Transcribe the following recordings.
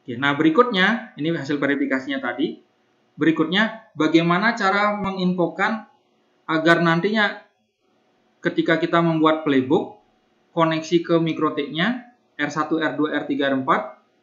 Oke, nah berikutnya, ini hasil verifikasinya tadi. Berikutnya, bagaimana cara menginfokan agar nantinya ketika kita membuat playbook, koneksi ke MikroTik-nya R1, R2, R3, R4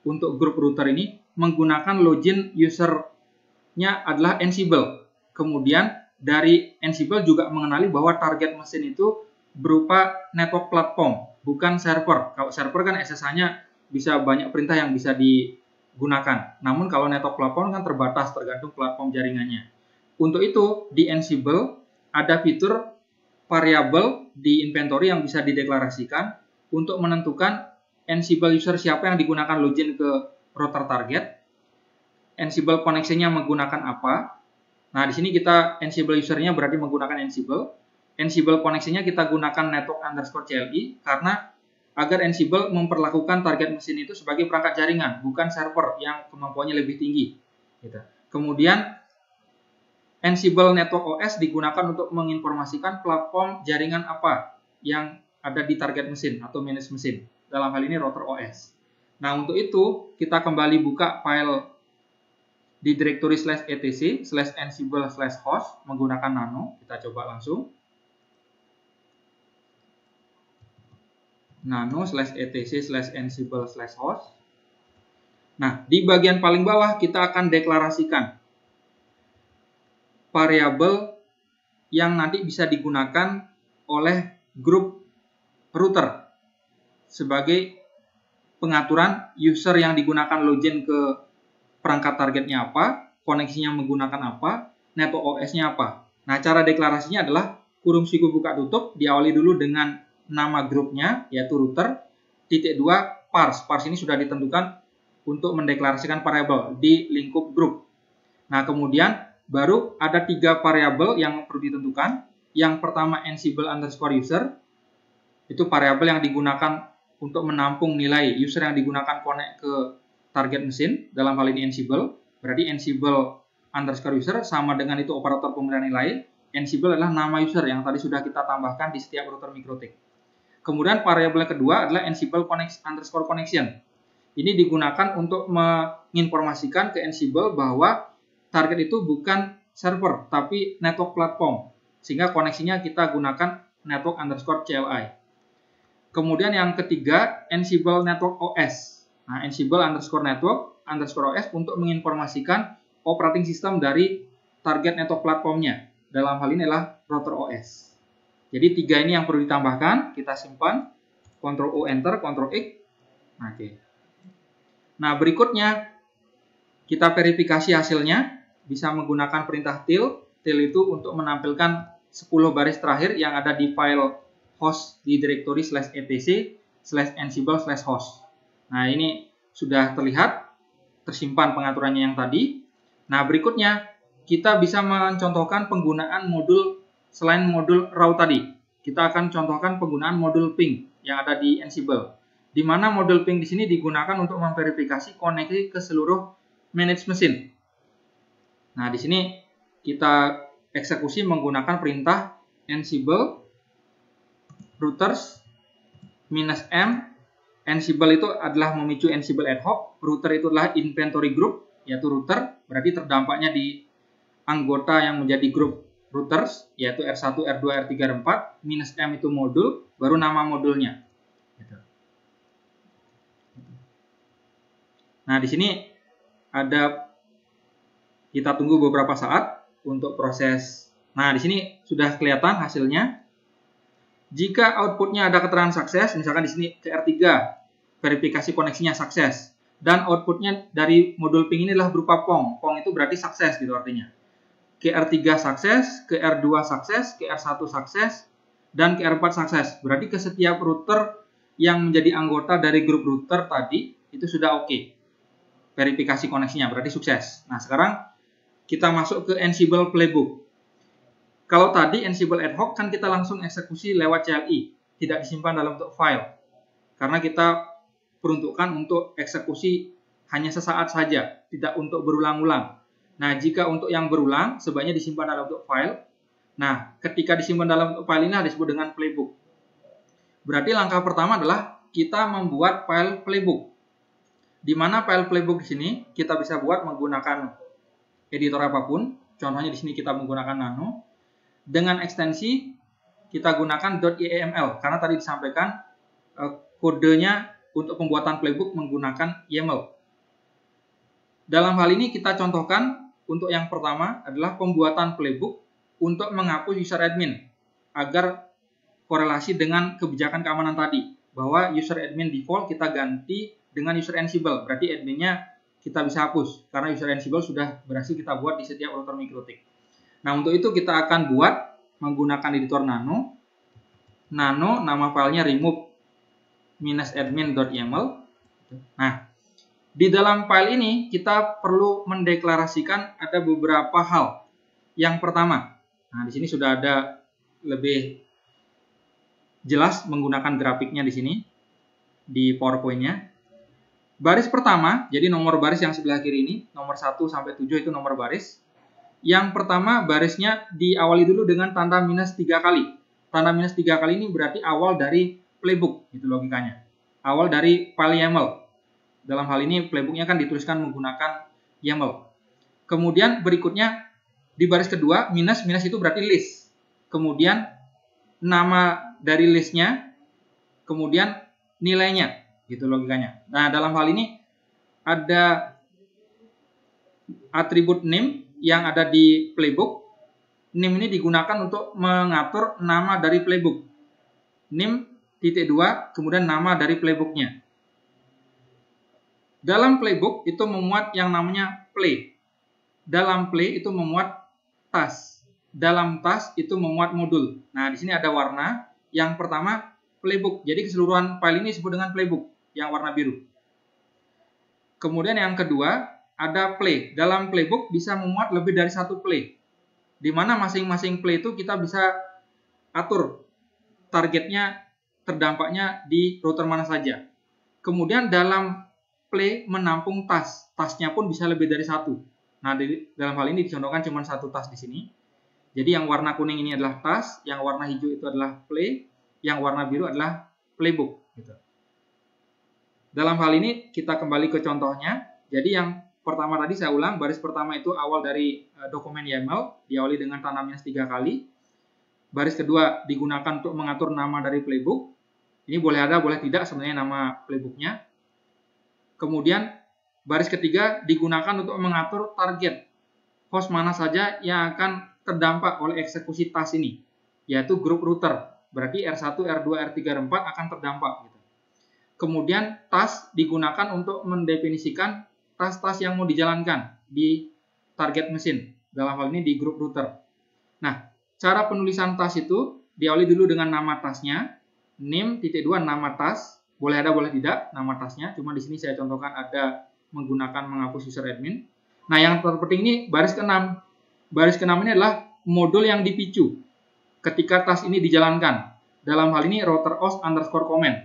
untuk grup router ini menggunakan login user-nya adalah Ansible. Kemudian dari Ansible juga mengenali bahwa target mesin itu berupa network platform, bukan server. Kalau server kan SSH-nya bisa banyak perintah yang bisa digunakan. Namun kalau network platform kan terbatas tergantung platform jaringannya. Untuk itu di Ansible ada fitur variabel di inventory yang bisa dideklarasikan untuk menentukan Ansible user siapa yang digunakan login ke router target. Ansible koneksinya menggunakan apa? Nah, di sini kita Ansible usernya berarti menggunakan Ansible. Ansible koneksinya kita gunakan network underscore CLI karena agar Ansible memperlakukan target mesin itu sebagai perangkat jaringan, bukan server yang kemampuannya lebih tinggi. Gitu. Kemudian Ansible Network OS digunakan untuk menginformasikan platform jaringan apa yang ada di target mesin atau manage mesin. Dalam hal ini router OS. Nah, untuk itu kita kembali buka file di directory /etc/ansible/host menggunakan nano. Kita coba langsung. Nano /etc/ansible/host. Nah, di bagian paling bawah kita akan deklarasikan variabel yang nanti bisa digunakan oleh grup router sebagai pengaturan user yang digunakan login ke perangkat targetnya apa, koneksinya menggunakan apa, network OS-nya apa. Nah, cara deklarasinya adalah kurung siku buka tutup, diawali dulu dengan nama grupnya, yaitu router, _2 parse. Parse ini sudah ditentukan untuk mendeklarasikan variabel di lingkup grup. Nah, kemudian baru ada 3 variabel yang perlu ditentukan. Yang pertama Ansible underscore user, itu variabel yang digunakan untuk menampung nilai user yang digunakan connect ke target mesin, dalam hal ini Ansible. Berarti Ansible underscore user sama dengan itu operator pemilihan nilai. Ansible adalah nama user yang tadi sudah kita tambahkan di setiap router MikroTik. Kemudian variabel kedua adalah Ansible underscore connection. Ini digunakan untuk menginformasikan ke Ansible bahwa target itu bukan server, tapi network platform. Sehingga koneksinya kita gunakan network underscore CLI. Kemudian yang ketiga, Ansible Network OS. Nah, Ansible underscore network underscore OS untuk menginformasikan operating system dari target network platformnya. Dalam hal ini adalah router OS. Jadi 3 ini yang perlu ditambahkan. Kita simpan. Ctrl O Enter, Ctrl X. Oke. Nah, berikutnya kita verifikasi hasilnya. Bisa menggunakan perintah till. Till itu untuk menampilkan 10 baris terakhir yang ada di file host di directory /etc/ansible/host. Nah, ini sudah terlihat tersimpan pengaturannya yang tadi. Nah, berikutnya kita bisa mencontohkan penggunaan modul selain modul raw tadi. Kita akan contohkan penggunaan modul ping yang ada di Ansible. Di mana modul ping di sini digunakan untuk memverifikasi koneksi ke seluruh manage mesin. Nah, di sini kita eksekusi menggunakan perintah Ansible routers -m. Ansible itu adalah memicu Ansible ad hoc, router itu adalah inventory group, yaitu router, berarti terdampaknya di anggota yang menjadi grup routers, yaitu R1, R2, R3, R4, -m itu modul, baru nama modulnya. Nah, di sini ada, kita tunggu beberapa saat untuk proses. Nah, di sini sudah kelihatan hasilnya. Jika outputnya ada keterangan sukses, misalkan di sini ke R3, verifikasi koneksinya sukses, dan outputnya dari modul ping ini adalah berupa PONG. PONG itu berarti sukses gitu artinya. Ke R3 sukses, ke R2 sukses, ke R1 sukses, dan ke R4 sukses. Berarti ke setiap router yang menjadi anggota dari grup router tadi, itu sudah oke. Verifikasi koneksinya, berarti sukses. Nah, sekarang kita masuk ke Ansible Playbook. Kalau tadi Ansible ad hoc kan kita langsung eksekusi lewat CLI, tidak disimpan dalam bentuk file. Karena kita peruntukkan untuk eksekusi hanya sesaat saja, tidak untuk berulang-ulang. Nah, jika untuk yang berulang, sebaiknya disimpan dalam bentuk file. Nah, ketika disimpan dalam bentuk file ini disebut dengan playbook. Berarti langkah pertama adalah kita membuat file playbook. Di mana file playbook di sini kita bisa buat menggunakan editor apapun. Contohnya di sini kita menggunakan Nano. Dengan ekstensi kita gunakan .yaml karena tadi disampaikan kodenya untuk pembuatan playbook menggunakan YAML. Dalam hal ini kita contohkan untuk yang pertama adalah pembuatan playbook untuk menghapus user admin agar korelasi dengan kebijakan keamanan tadi, bahwa user admin default kita ganti dengan user Ansible, berarti adminnya kita bisa hapus karena user Ansible sudah berhasil kita buat di setiap router MikroTik. Nah, untuk itu kita akan buat menggunakan editor Nano. Nano nama filenya remove-admin.yaml. Nah, di dalam file ini kita perlu mendeklarasikan ada beberapa hal. Yang pertama, nah di sini sudah ada lebih jelas menggunakan grafiknya di sini di PowerPoint-nya. Baris pertama, jadi nomor baris yang sebelah kiri ini, nomor 1 sampai 7 itu nomor baris. Yang pertama barisnya diawali dulu dengan tanda minus 3 kali. Tanda minus 3 kali ini berarti awal dari playbook, gitu logikanya. Awal dari file YAML. Dalam hal ini playbooknya kan dituliskan menggunakan YAML. Kemudian berikutnya di baris kedua, minus itu berarti list. Kemudian nama dari listnya, kemudian nilainya. Gitu logikanya. Nah, dalam hal ini ada atribut name yang ada di playbook. Name ini digunakan untuk mengatur nama dari playbook. Name.2 kemudian nama dari playbooknya. Dalam playbook itu memuat yang namanya play. Dalam play itu memuat task. Dalam task itu memuat modul. Nah, di sini ada warna. Yang pertama playbook. Jadi keseluruhan file ini disebut dengan playbook yang warna biru. Kemudian yang kedua ada play. Dalam playbook bisa memuat lebih dari satu play. Di mana masing-masing play itu kita bisa atur targetnya, terdampaknya di router mana saja. Kemudian dalam play menampung task. Tasknya pun bisa lebih dari satu. Nah, dalam hal ini dicontohkan cuma satu task di sini. Jadi yang warna kuning ini adalah task, yang warna hijau itu adalah play, yang warna biru adalah playbook. Gitu. Dalam hal ini kita kembali ke contohnya. Jadi yang pertama tadi saya ulang, baris pertama itu awal dari dokumen YAML, diawali dengan tanda minus 3 kali. Baris kedua digunakan untuk mengatur nama dari playbook. Ini boleh ada, boleh tidak sebenarnya nama playbooknya. Kemudian baris ketiga digunakan untuk mengatur target. Host mana saja yang akan terdampak oleh eksekusi task ini, yaitu grup router. Berarti R1, R2, R3, R4 akan terdampak. Kemudian task digunakan untuk mendefinisikan task-task yang mau dijalankan di target mesin. Dalam hal ini di grup router. Nah, cara penulisan task itu diawali dulu dengan nama tasknya. Name.2 nama task. Boleh ada, boleh tidak nama tasknya. Cuma di sini saya contohkan ada menggunakan menghapus user admin. Nah, yang terpenting ini baris ke-6. Baris ke-6 ini adalah modul yang dipicu ketika task ini dijalankan. Dalam hal ini router host underscore command.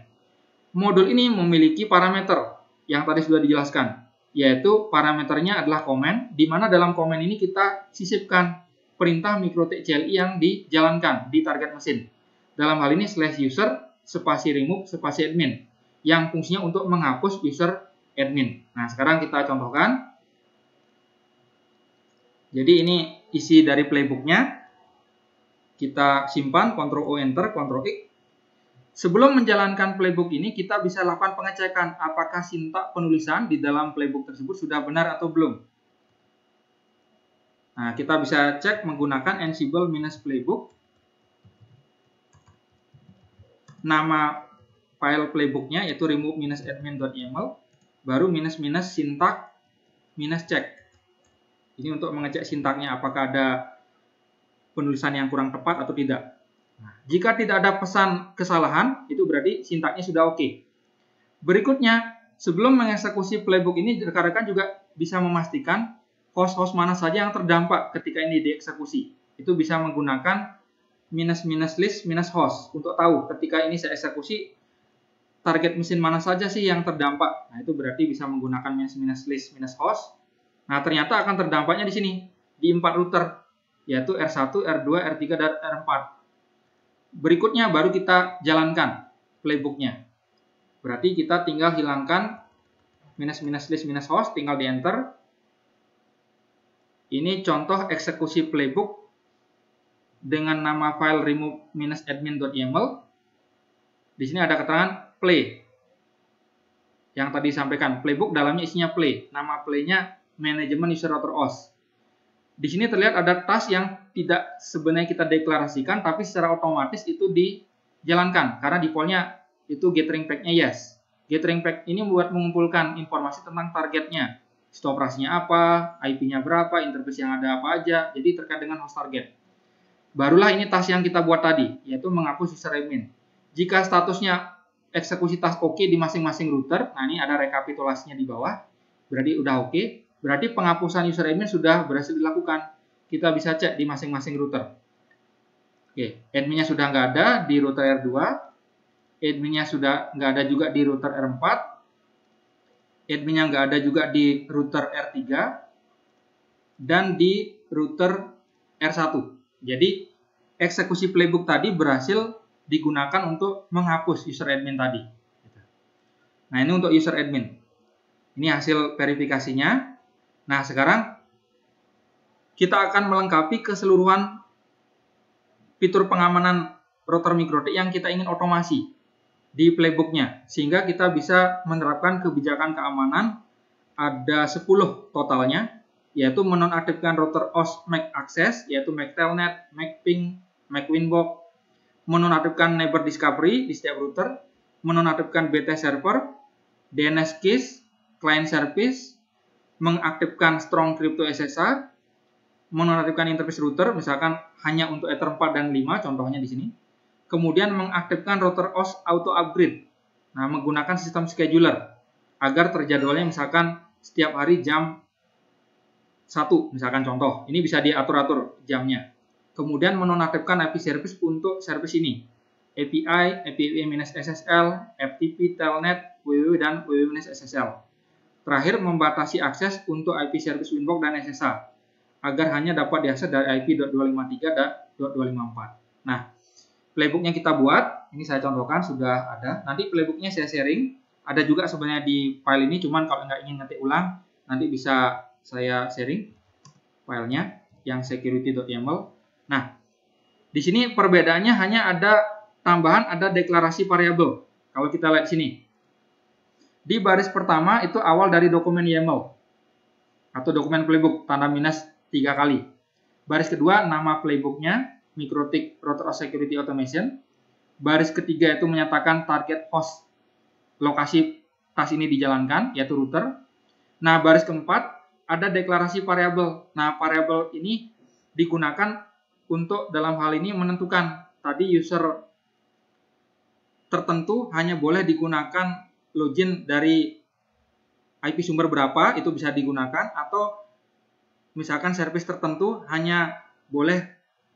Modul ini memiliki parameter yang tadi sudah dijelaskan, yaitu parameternya adalah command, di mana dalam command ini kita sisipkan perintah MikroTik CLI yang dijalankan di target mesin. Dalam hal ini /user spasi remove spasi admin, yang fungsinya untuk menghapus user admin. Nah, sekarang kita contohkan. Jadi ini isi dari playbooknya. Kita simpan, Ctrl O Enter, Ctrl X. Sebelum menjalankan playbook ini, kita bisa lakukan pengecekan apakah sintak penulisan di dalam playbook tersebut sudah benar atau belum. Nah, kita bisa cek menggunakan Ansible-playbook. Nama file playbooknya yaitu remove-admin.yaml, baru sintak -check. Ini untuk mengecek sintaknya apakah ada penulisan yang kurang tepat atau tidak. Nah, jika tidak ada pesan kesalahan, itu berarti sintaknya sudah oke. Berikutnya, sebelum mengeksekusi playbook ini, rekan-rekan juga bisa memastikan host-host mana saja yang terdampak ketika ini dieksekusi. Itu bisa menggunakan -list -host untuk tahu ketika ini saya eksekusi target mesin mana saja sih yang terdampak. Nah, itu berarti bisa menggunakan -list -host. Nah, ternyata akan terdampaknya di sini di 4 router, yaitu R1, R2, R3, dan R4. Berikutnya baru kita jalankan playbooknya. Berarti kita tinggal hilangkan list minus host, tinggal di enter. Ini contoh eksekusi playbook dengan nama file remove-admin.yaml. Di sini ada keterangan play. Yang tadi disampaikan, playbook dalamnya isinya play. Nama playnya manajemen user router OS. Di sini terlihat ada task yang tidak sebenarnya kita deklarasikan, tapi secara otomatis itu dijalankan karena defaultnya itu gathering pack-nya yes. Gathering pack ini buat mengumpulkan informasi tentang targetnya. Sistem operasinya apa, IP-nya berapa, interface yang ada apa aja, jadi terkait dengan host target. Barulah ini task yang kita buat tadi, yaitu menghapus user admin. Jika statusnya eksekusi task oke di masing-masing router, nah ini ada rekapitulasinya di bawah, berarti udah oke, berarti penghapusan user admin sudah berhasil dilakukan. Kita bisa cek di masing-masing router. Oke, adminnya sudah nggak ada di router R2, adminnya sudah nggak ada juga di router R4, adminnya nggak ada juga di router R3 dan di router R1. Jadi eksekusi playbook tadi berhasil digunakan untuk menghapus user admin tadi. Nah, ini untuk user admin. Ini hasil verifikasinya. Nah, sekarang kita akan melengkapi keseluruhan fitur pengamanan router MikroTik yang kita ingin otomasi di playbooknya, sehingga kita bisa menerapkan kebijakan keamanan. Ada 10 totalnya, yaitu menonaktifkan router OS MAC access, yaitu MAC telnet, MAC ping, MAC winbox, menonaktifkan neighbor discovery di setiap router, menonaktifkan BT server, DNS keys, client service, mengaktifkan strong crypto SSH, menonaktifkan interface router, misalkan hanya untuk Ether 4 dan 5, contohnya di sini. Kemudian mengaktifkan router OS auto upgrade. Nah, menggunakan sistem scheduler agar terjadwalnya misalkan setiap hari jam 1, misalkan contoh. Ini bisa diatur-atur jamnya. Kemudian menonaktifkan IP service untuk service ini. API, API-SSL, FTP, Telnet, WWW, dan WWW-SSL. Terakhir, membatasi akses untuk IP service Winbox dan SSH agar hanya dapat diakses dari IP .253 dan .254. Nah, playbooknya kita buat, ini saya contohkan sudah ada. Nanti playbooknya saya sharing, ada juga sebenarnya di file ini, cuman kalau nggak ingin ngetik ulang, nanti bisa saya sharing filenya yang security.yaml. Nah, di sini perbedaannya hanya ada tambahan, ada deklarasi variabel. Kalau kita lihat sini, di baris pertama itu awal dari dokumen YAML atau dokumen playbook tanda minus 3 kali. Baris kedua nama playbooknya, MikroTik Router OS Security Automation. Baris ketiga itu menyatakan target host lokasi task ini dijalankan, yaitu router. Nah, baris keempat ada deklarasi variabel. Nah, variabel ini digunakan untuk dalam hal ini menentukan tadi user tertentu hanya boleh digunakan login dari IP sumber berapa, itu bisa digunakan, atau misalkan service tertentu hanya boleh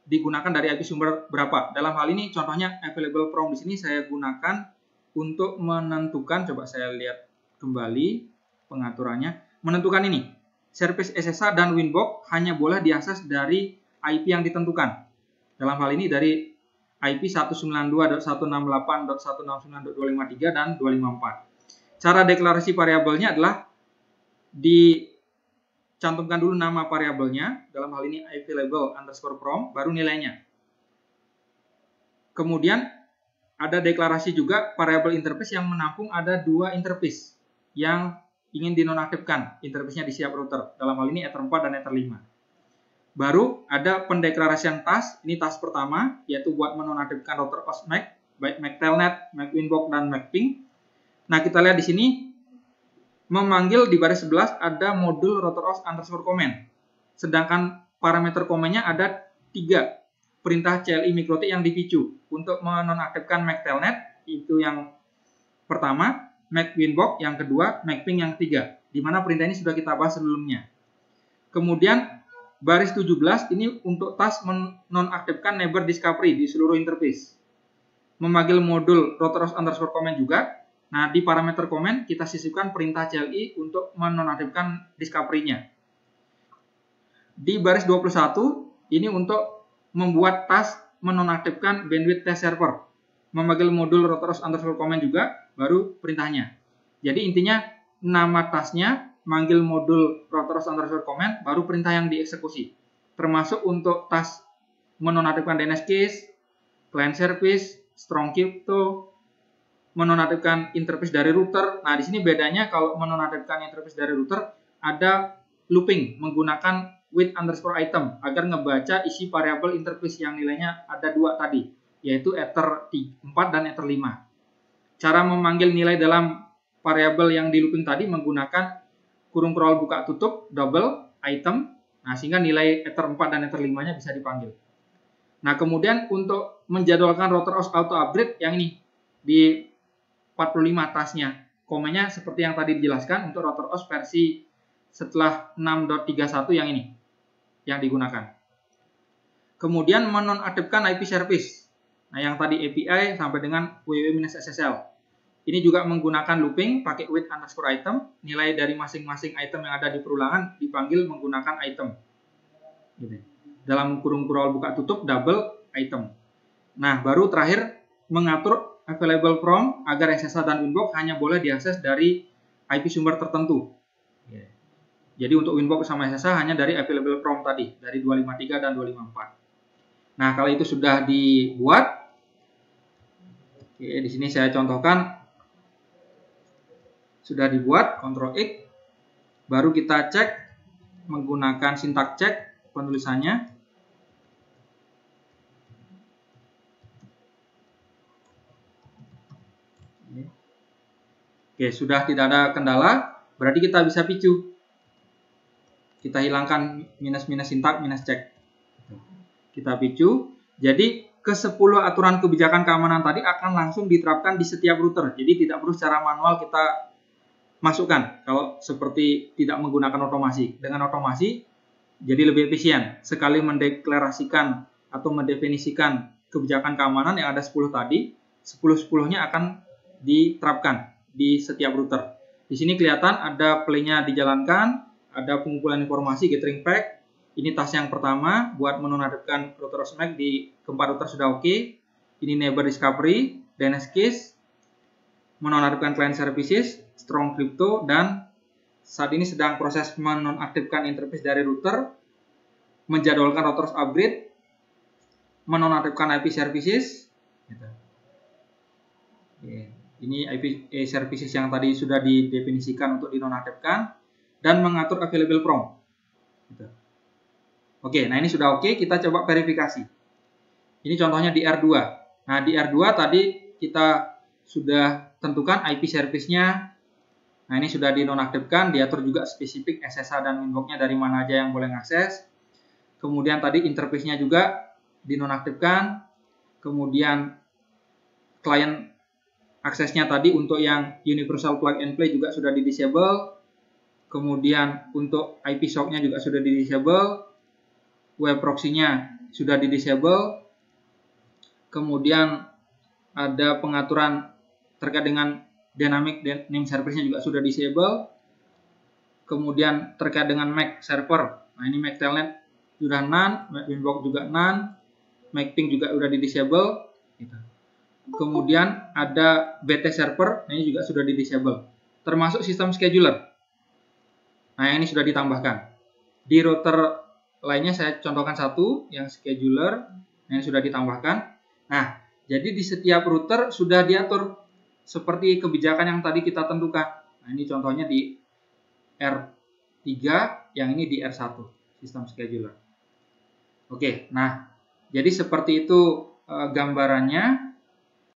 digunakan dari IP sumber berapa. Dalam hal ini contohnya available from di sini saya gunakan untuk menentukan, coba saya lihat kembali pengaturannya, menentukan ini. Service SSH dan Winbox hanya boleh diakses dari IP yang ditentukan. Dalam hal ini dari IP 192.168.169.253 dan 254. Cara deklarasi variabelnya adalah cantumkan dulu nama variabelnya, dalam hal ini available_from, baru nilainya. Kemudian ada deklarasi juga variabel interface yang menampung ada 2 interface yang ingin dinonaktifkan interface-nya di setiap router. Dalam hal ini Ether 4 dan Ether 5. Baru ada pendeklarasian task, ini task pertama, yaitu buat menonaktifkan router OS MAC, baik MAC telnet, MAC winbox, dan MAC ping. Nah, kita lihat di sini, memanggil di baris 11 ada modul router OS underscore command. Sedangkan parameter komennya ada 3. Perintah CLI MikroTik yang dipicu untuk menonaktifkan MAC telnet, itu yang pertama, MAC winbox yang kedua, MAC ping yang ketiga. Di mana perintah ini sudah kita bahas sebelumnya. Kemudian baris 17 ini untuk task menonaktifkan neighbor discovery di seluruh interface. Memanggil modul router OS underscore command juga. Nah, di parameter comment kita sisipkan perintah CLI untuk menonaktifkan discovery-nya. Di baris 21, ini untuk membuat task menonaktifkan bandwidth test server. Memanggil modul router OS underscore command juga, baru perintahnya. Jadi intinya nama tasnya, manggil modul router_command, baru perintah yang dieksekusi. Termasuk untuk tas menonaktifkan DNS keys, client service, strong crypto, menonaktifkan interface dari router. Nah, di sini bedanya kalau menonaktifkan interface dari router ada looping menggunakan with_item agar ngebaca isi variabel interface yang nilainya ada 2 tadi, yaitu ether 4 dan ether 5. Cara memanggil nilai dalam variabel yang di looping tadi menggunakan kurung curl buka tutup double item. Nah, sehingga nilai ether 4 dan ether 5-nya bisa dipanggil. Nah, kemudian untuk menjadwalkan router auto upgrade yang ini di 45 tasnya. Komennya seperti yang tadi dijelaskan untuk router OS versi setelah 6.31 yang ini yang digunakan. Kemudian menonaktifkan IP service. Nah, yang tadi API sampai dengan www-ssl. Ini juga menggunakan looping pakai with_item. Nilai dari masing-masing item yang ada di perulangan dipanggil menggunakan item. Gitu. Dalam kurung curl buka tutup double item. Nah, baru terakhir mengatur available from agar SSH dan Winbox hanya boleh diakses dari IP sumber tertentu. Jadi untuk Winbox sama SSH hanya dari available from tadi, dari 253 dan 254. Nah, kalau itu sudah dibuat, oke, di sini saya contohkan sudah dibuat, Ctrl X, baru kita cek menggunakan sintak cek penulisannya. Oke, sudah tidak ada kendala, berarti kita bisa picu. Kita hilangkan minus-minus sintak, minus cek. Kita picu. Jadi, ke-10 aturan kebijakan keamanan tadi akan langsung diterapkan di setiap router. Jadi, tidak perlu secara manual kita masukkan kalau seperti tidak menggunakan otomasi. Dengan otomasi, jadi lebih efisien. Sekali mendeklarasikan atau mendefinisikan kebijakan keamanan yang ada 10 tadi, 10-10-nya akan diterapkan di setiap router. Di sini kelihatan ada play-nya dijalankan, ada pengumpulan informasi gathering pack. Ini tas yang pertama buat menonaktifkan router OSMAC di keempat router sudah oke. Ini neighbor discovery, DNS keys, menonaktifkan client services, strong crypto, dan saat ini sedang proses menonaktifkan interface dari router, menjadwalkan router upgrade, menonaktifkan IP services. Ini IP services yang tadi sudah didefinisikan untuk dinonaktifkan dan mengatur available from. Oke, nah ini sudah oke, kita coba verifikasi. Ini contohnya di R2. Nah, di R2 tadi kita sudah tentukan IP service-nya. Nah, ini sudah dinonaktifkan, diatur juga spesifik SSH dan Winbox-nya dari mana aja yang boleh mengakses. Kemudian tadi interface-nya juga dinonaktifkan. Kemudian client aksesnya tadi untuk yang universal plug and play juga sudah di-disable. Kemudian untuk IP sock-nya juga sudah di-disable. Web proxy-nya sudah di-disable. Kemudian ada pengaturan terkait dengan dynamic name service-nya juga sudah disable. Kemudian terkait dengan MAC server. Nah, ini MAC telnet sudah none, Winbox juga none, MAC ping juga sudah di-disable. Kemudian ada BT server, nah ini juga sudah di-disable. Termasuk sistem scheduler. Nah, ini sudah ditambahkan. Di router lainnya saya contohkan satu, yang scheduler, nah ini sudah ditambahkan. Nah, jadi di setiap router sudah diatur seperti kebijakan yang tadi kita tentukan. Nah, ini contohnya di R3, yang ini di R1, sistem scheduler. Oke, nah, jadi seperti itu gambarannya.